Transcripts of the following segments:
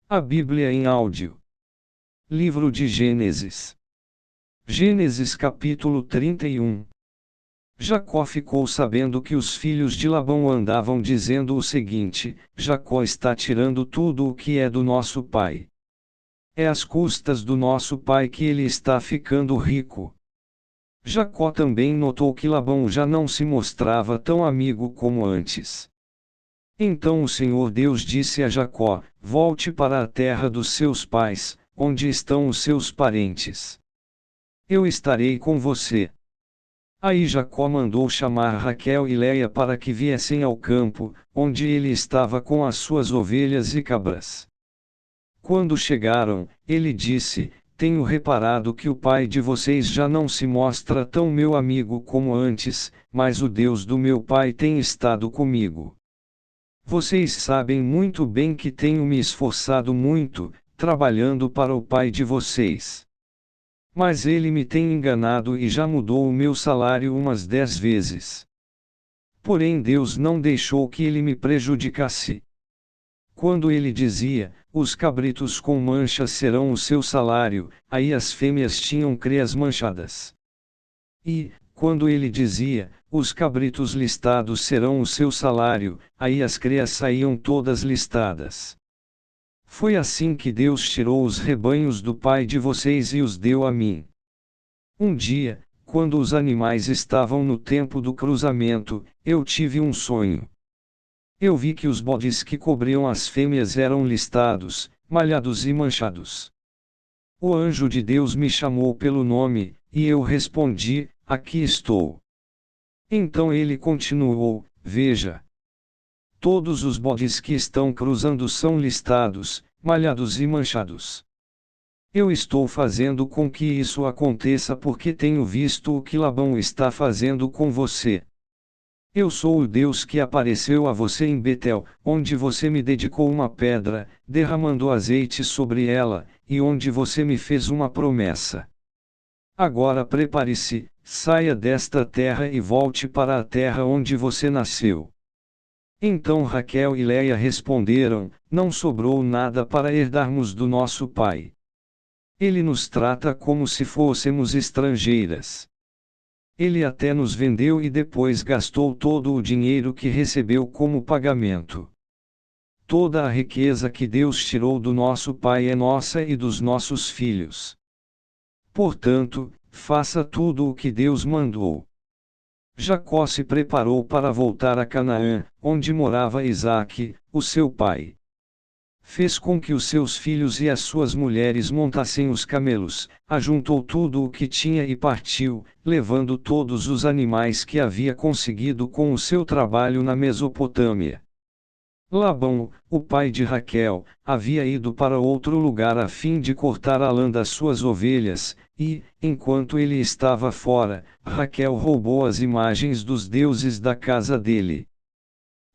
A Bíblia em áudio. Livro de Gênesis. Gênesis capítulo 31. Jacó ficou sabendo que os filhos de Labão andavam dizendo o seguinte: Jacó está tirando tudo o que é do nosso pai. É às custas do nosso pai que ele está ficando rico. Jacó também notou que Labão já não se mostrava tão amigo como antes. Então o Senhor Deus disse a Jacó: volte para a terra dos seus pais, onde estão os seus parentes. Eu estarei com você. Aí Jacó mandou chamar Raquel e Léia para que viessem ao campo, onde ele estava com as suas ovelhas e cabras. Quando chegaram, ele disse: tenho reparado que o pai de vocês já não se mostra tão meu amigo como antes, mas o Deus do meu pai tem estado comigo. Vocês sabem muito bem que tenho me esforçado muito, trabalhando para o pai de vocês. Mas ele me tem enganado e já mudou o meu salário umas 10 vezes. Porém Deus não deixou que ele me prejudicasse. Quando ele dizia: os cabritos com manchas serão o seu salário, aí as fêmeas tinham crias manchadas. E, quando ele dizia: os cabritos listados serão o seu salário, aí as crias saíam todas listadas. Foi assim que Deus tirou os rebanhos do pai de vocês e os deu a mim. Um dia, quando os animais estavam no tempo do cruzamento, eu tive um sonho. Eu vi que os bodes que cobriam as fêmeas eram listados, malhados e manchados. O anjo de Deus me chamou pelo nome, e eu respondi: aqui estou. Então ele continuou: veja. Todos os bodes que estão cruzando são listados, malhados e manchados. Eu estou fazendo com que isso aconteça porque tenho visto o que Labão está fazendo com você. Eu sou o Deus que apareceu a você em Betel, onde você me dedicou uma pedra, derramando azeite sobre ela, e onde você me fez uma promessa. Agora prepare-se, saia desta terra e volte para a terra onde você nasceu. Então Raquel e Léia responderam: não sobrou nada para herdarmos do nosso pai. Ele nos trata como se fôssemos estrangeiras. Ele até nos vendeu e depois gastou todo o dinheiro que recebeu como pagamento. Toda a riqueza que Deus tirou do nosso pai é nossa e dos nossos filhos. Portanto, faça tudo o que Deus mandou. Jacó se preparou para voltar a Canaã, onde morava Isaque, o seu pai. Fez com que os seus filhos e as suas mulheres montassem os camelos, ajuntou tudo o que tinha e partiu, levando todos os animais que havia conseguido com o seu trabalho na Mesopotâmia. Labão, o pai de Raquel, havia ido para outro lugar a fim de cortar a lã das suas ovelhas, e, enquanto ele estava fora, Raquel roubou as imagens dos deuses da casa dele.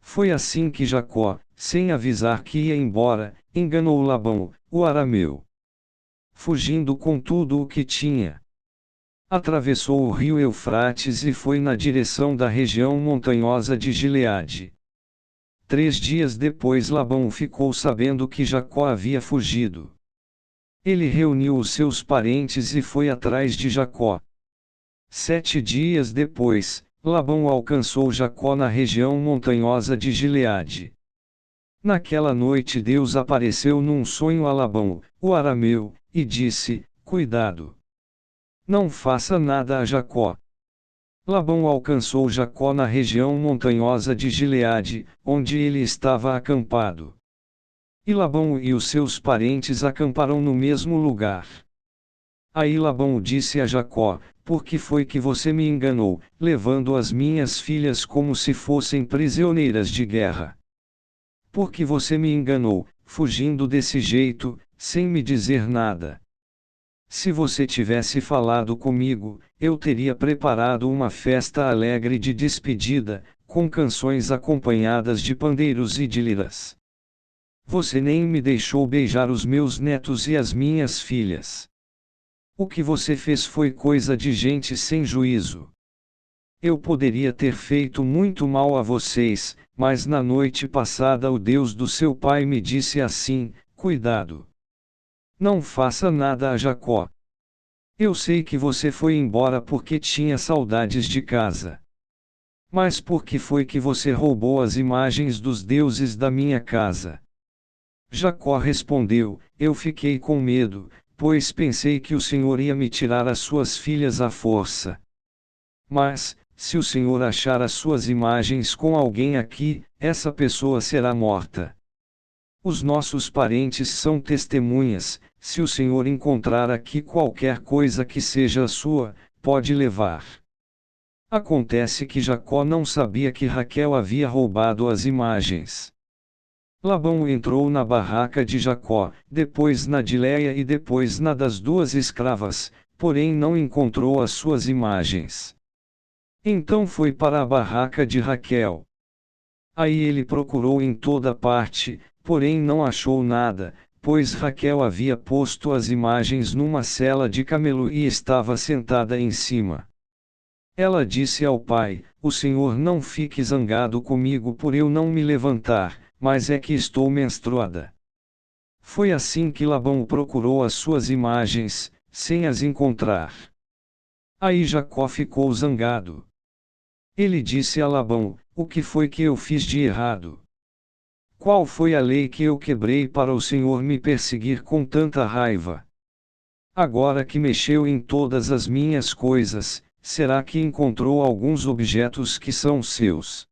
Foi assim que Jacó, sem avisar que ia embora, enganou Labão, o arameu. Fugindo com tudo o que tinha, atravessou o rio Eufrates e foi na direção da região montanhosa de Gileade. 3 dias depois Labão ficou sabendo que Jacó havia fugido. Ele reuniu os seus parentes e foi atrás de Jacó. 7 dias depois, Labão alcançou Jacó na região montanhosa de Gileade. Naquela noite Deus apareceu num sonho a Labão, o arameu, e disse: cuidado! Não faça nada a Jacó. Labão alcançou Jacó na região montanhosa de Gileade, onde ele estava acampado. E Labão e os seus parentes acamparam no mesmo lugar. Aí Labão disse a Jacó: por que foi que você me enganou, levando as minhas filhas como se fossem prisioneiras de guerra? Por que você me enganou, fugindo desse jeito, sem me dizer nada? Se você tivesse falado comigo, eu teria preparado uma festa alegre de despedida, com canções acompanhadas de pandeiros e de liras. Você nem me deixou beijar os meus netos e as minhas filhas. O que você fez foi coisa de gente sem juízo. Eu poderia ter feito muito mal a vocês, mas na noite passada o Deus do seu pai me disse assim: Cuidado! Não faça nada a Jacó. Eu sei que você foi embora porque tinha saudades de casa. Mas por que foi que você roubou as imagens dos deuses da minha casa? Jacó respondeu: Eu fiquei com medo, pois pensei que o Senhor ia me tirar as suas filhas à força. Mas, se o Senhor achar as suas imagens com alguém aqui, essa pessoa será morta. Os nossos parentes são testemunhas, se o Senhor encontrar aqui qualquer coisa que seja sua, pode levar. Acontece que Jacó não sabia que Raquel havia roubado as imagens. Labão entrou na barraca de Jacó, depois na de Léia e depois na das duas escravas, porém não encontrou as suas imagens. Então foi para a barraca de Raquel. Aí ele procurou em toda parte, porém não achou nada, pois Raquel havia posto as imagens numa sela de camelo e estava sentada em cima. Ela disse ao pai: O Senhor não fique zangado comigo por eu não me levantar, mas é que estou menstruada. Foi assim que Labão procurou as suas imagens, sem as encontrar. Aí Jacó ficou zangado. Ele disse a Labão: O que foi que eu fiz de errado? Qual foi a lei que eu quebrei para o Senhor me perseguir com tanta raiva? Agora que mexeu em todas as minhas coisas, será que encontrou alguns objetos que são seus?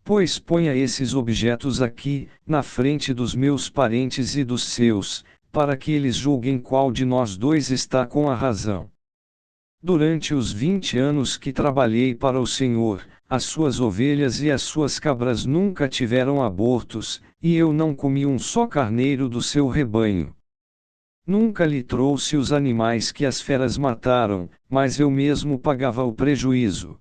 Pois ponha esses objetos aqui, na frente dos meus parentes e dos seus, para que eles julguem qual de nós dois está com a razão. Durante os 20 anos que trabalhei para o Senhor, as suas ovelhas e as suas cabras nunca tiveram abortos, e eu não comi um só carneiro do seu rebanho. Nunca lhe trouxe os animais que as feras mataram, mas eu mesmo pagava o prejuízo.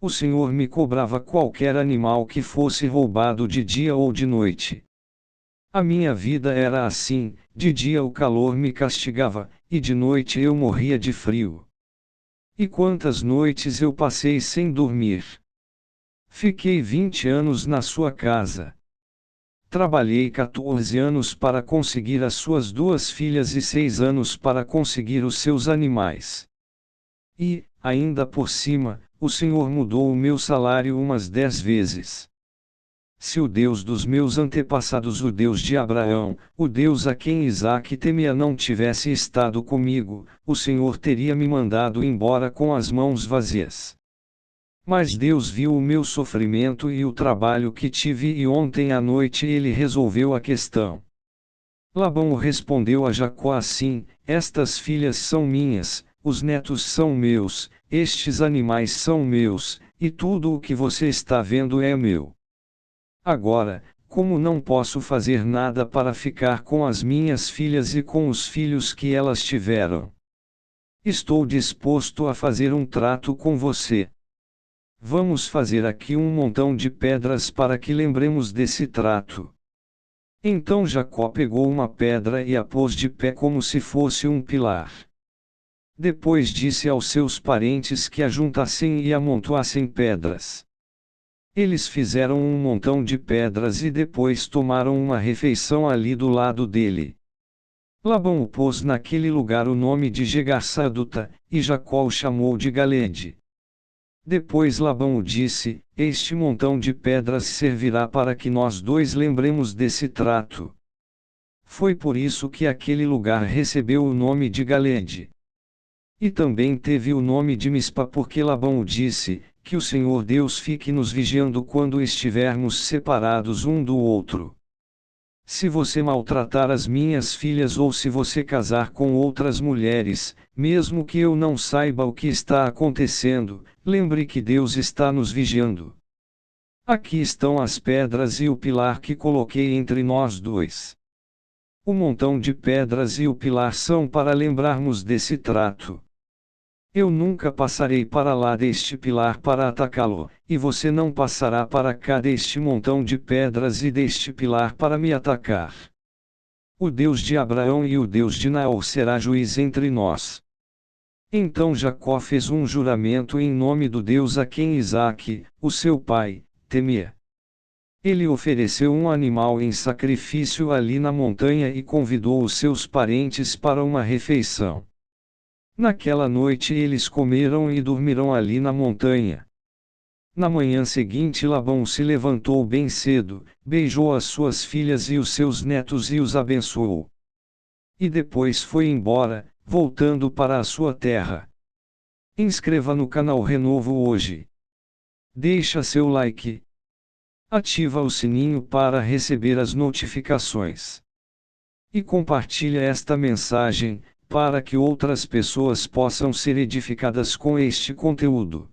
O Senhor me cobrava qualquer animal que fosse roubado de dia ou de noite. A minha vida era assim: de dia o calor me castigava, e de noite eu morria de frio. E quantas noites eu passei sem dormir. Fiquei 20 anos na sua casa. Trabalhei 14 anos para conseguir as suas 2 filhas e 6 anos para conseguir os seus animais. E, ainda por cima, o Senhor mudou o meu salário umas 10 vezes. Se o Deus dos meus antepassados, o Deus de Abraão, o Deus a quem Isaque temia, não tivesse estado comigo, o Senhor teria me mandado embora com as mãos vazias. Mas Deus viu o meu sofrimento e o trabalho que tive, e ontem à noite ele resolveu a questão. Labão respondeu a Jacó assim: Estas filhas são minhas, os netos são meus, estes animais são meus, e tudo o que você está vendo é meu. Agora, como não posso fazer nada para ficar com as minhas filhas e com os filhos que elas tiveram, estou disposto a fazer um trato com você. Vamos fazer aqui um montão de pedras para que lembremos desse trato. Então Jacó pegou uma pedra e a pôs de pé como se fosse um pilar. Depois disse aos seus parentes que ajuntassem e amontoassem pedras. Eles fizeram um montão de pedras e depois tomaram uma refeição ali do lado dele. Labão pôs naquele lugar o nome de Jegar-Saduta, e Jacó o chamou de Galeede. Depois Labão disse: Este montão de pedras servirá para que nós dois lembremos desse trato. Foi por isso que aquele lugar recebeu o nome de Galeede. E também teve o nome de Mispa, porque Labão disse: Que o Senhor Deus fique nos vigiando quando estivermos separados um do outro. Se você maltratar as minhas filhas ou se você casar com outras mulheres, mesmo que eu não saiba o que está acontecendo, lembre que Deus está nos vigiando. Aqui estão as pedras e o pilar que coloquei entre nós dois. O montão de pedras e o pilar são para lembrarmos desse trato. Eu nunca passarei para lá deste pilar para atacá-lo, e você não passará para cá deste montão de pedras e deste pilar para me atacar. O Deus de Abraão e o Deus de Naor será juiz entre nós. Então Jacó fez um juramento em nome do Deus a quem Isaque, o seu pai, temia. Ele ofereceu um animal em sacrifício ali na montanha e convidou os seus parentes para uma refeição. Naquela noite eles comeram e dormiram ali na montanha. Na manhã seguinte Labão se levantou bem cedo, beijou as suas filhas e os seus netos e os abençoou. E depois foi embora, voltando para a sua terra. Inscreva no canal Renovo hoje. Deixa seu like. Ativa o sininho para receber as notificações. E compartilha esta mensagem, para que outras pessoas possam ser edificadas com este conteúdo.